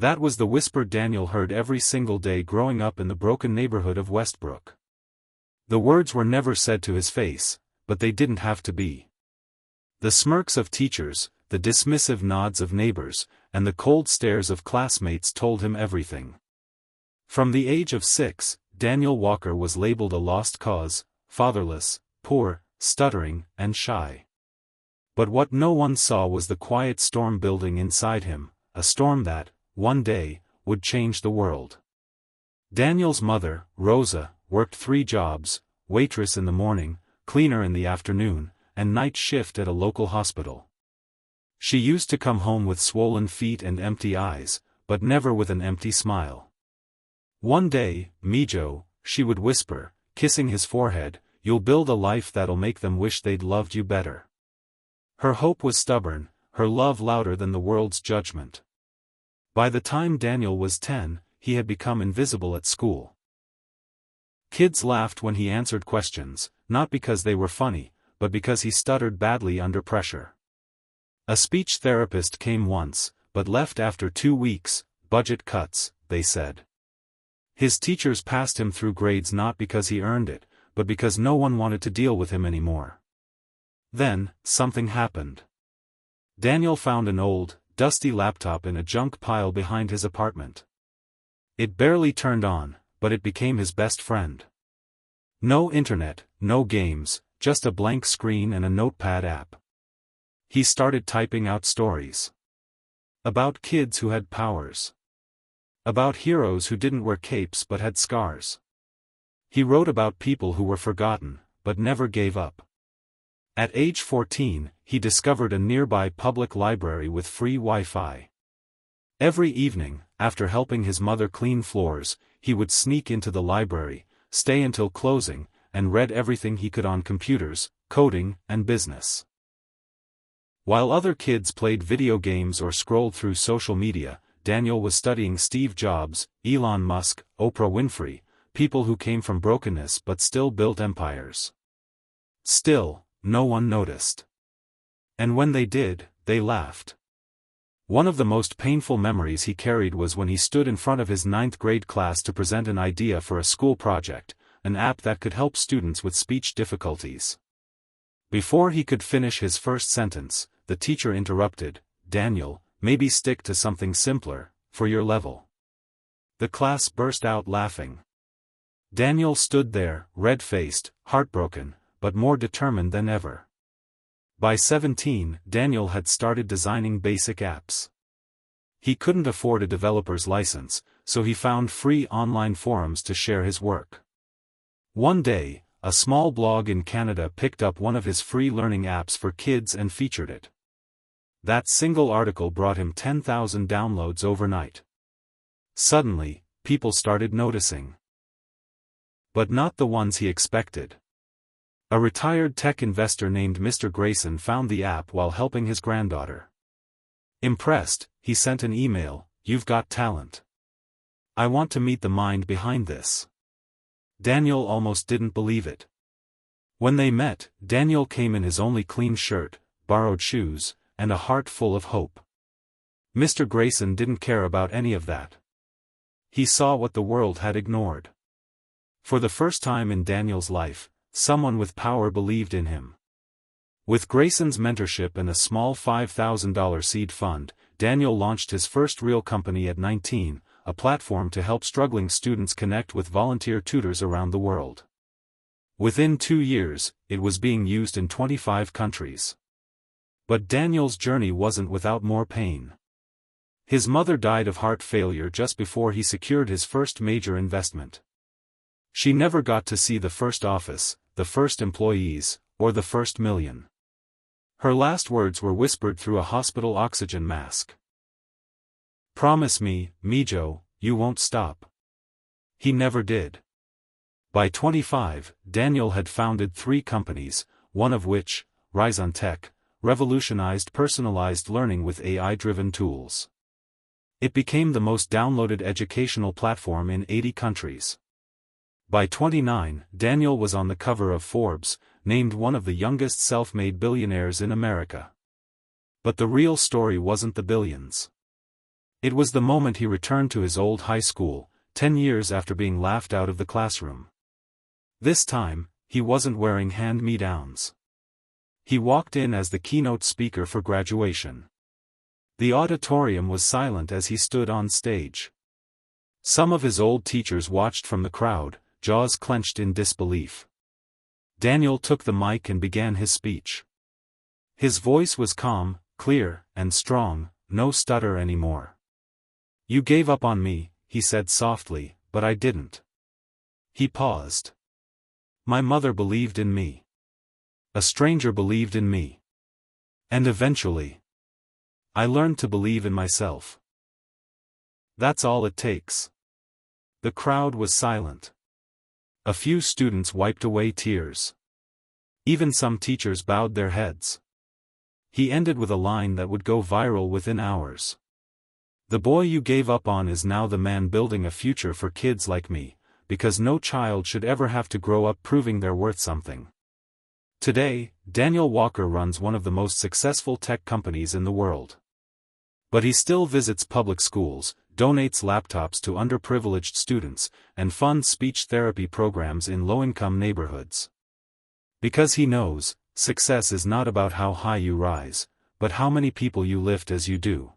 That was the whisper Daniel heard every single day growing up in the broken neighborhood of Westbrook. The words were never said to his face, but they didn't have to be. The smirks of teachers, the dismissive nods of neighbors, and the cold stares of classmates told him everything. From the age of 6, Daniel Walker was labeled a lost cause, fatherless, poor, stuttering, and shy. But what no one saw was the quiet storm building inside him, a storm that, one day, would change the world. Daniel's mother, Rosa, worked 3 jobs, waitress in the morning, cleaner in the afternoon, and night shift at a local hospital. She used to come home with swollen feet and empty eyes, but never with an empty smile. One day, "Mijo," she would whisper, kissing his forehead, "you'll build a life that'll make them wish they'd loved you better." Her hope was stubborn, her love louder than the world's judgment. By the time Daniel was 10, he had become invisible at school. Kids laughed when he answered questions, not because they were funny, but because he stuttered badly under pressure. A speech therapist came once, but left after 2 weeks, budget cuts, they said. His teachers passed him through grades not because he earned it, but because no one wanted to deal with him anymore. Then, something happened. Daniel found an old, dusty laptop in a junk pile behind his apartment. It barely turned on, but it became his best friend. No internet, no games, just a blank screen and a notepad app. He started typing out stories. About kids who had powers. About heroes who didn't wear capes but had scars. He wrote about people who were forgotten, but never gave up. At age 14, he discovered a nearby public library with free Wi-Fi. Every evening, after helping his mother clean floors, he would sneak into the library, stay until closing, and read everything he could on computers, coding, and business. While other kids played video games or scrolled through social media, Daniel was studying Steve Jobs, Elon Musk, Oprah Winfrey, people who came from brokenness but still built empires. Still, no one noticed. And when they did, they laughed. One of the most painful memories he carried was when he stood in front of his 9th grade class to present an idea for a school project, an app that could help students with speech difficulties. Before he could finish his first sentence, the teacher interrupted, "Daniel, maybe stick to something simpler, for your level." The class burst out laughing. Daniel stood there, red-faced, heartbroken, but more determined than ever. By 17, Daniel had started designing basic apps. He couldn't afford a developer's license, so he found free online forums to share his work. One day, a small blog in Canada picked up one of his free learning apps for kids and featured it. That single article brought him 10,000 downloads overnight. Suddenly, people started noticing. But not the ones he expected. A retired tech investor named Mr. Grayson found the app while helping his granddaughter. Impressed, he sent an email, "You've got talent. I want to meet the mind behind this." Daniel almost didn't believe it. When they met, Daniel came in his only clean shirt, borrowed shoes, and a heart full of hope. Mr. Grayson didn't care about any of that. He saw what the world had ignored. For the first time in Daniel's life, someone with power believed in him. With Grayson's mentorship and a small $5,000 seed fund, Daniel launched his first real company at 19, a platform to help struggling students connect with volunteer tutors around the world. Within 2 years, it was being used in 25 countries. But Daniel's journey wasn't without more pain. His mother died of heart failure just before he secured his first major investment. She never got to see the first office, the first employees, or the first million. Her last words were whispered through a hospital oxygen mask. "Promise me, Mijo, you won't stop." He never did. By 25, Daniel had founded 3 companies, one of which, Rise on Tech, revolutionized personalized learning with AI-driven tools. It became the most downloaded educational platform in 80 countries. By 29, Daniel was on the cover of Forbes, named one of the youngest self-made billionaires in America. But the real story wasn't the billions. It was the moment he returned to his old high school, 10 years after being laughed out of the classroom. This time, he wasn't wearing hand-me-downs. He walked in as the keynote speaker for graduation. The auditorium was silent as he stood on stage. Some of his old teachers watched from the crowd, jaws clenched in disbelief. Daniel took the mic and began his speech. His voice was calm, clear, and strong, no stutter anymore. "You gave up on me," he said softly, "but I didn't." He paused. "My mother believed in me. A stranger believed in me. And eventually, I learned to believe in myself. That's all it takes." The crowd was silent. A few students wiped away tears. Even some teachers bowed their heads. He ended with a line that would go viral within hours. "The boy you gave up on is now the man building a future for kids like me, because no child should ever have to grow up proving they're worth something." Today, Daniel Walker runs one of the most successful tech companies in the world. But he still visits public schools, donates laptops to underprivileged students, and funds speech therapy programs in low-income neighborhoods. Because he knows, success is not about how high you rise, but how many people you lift as you do.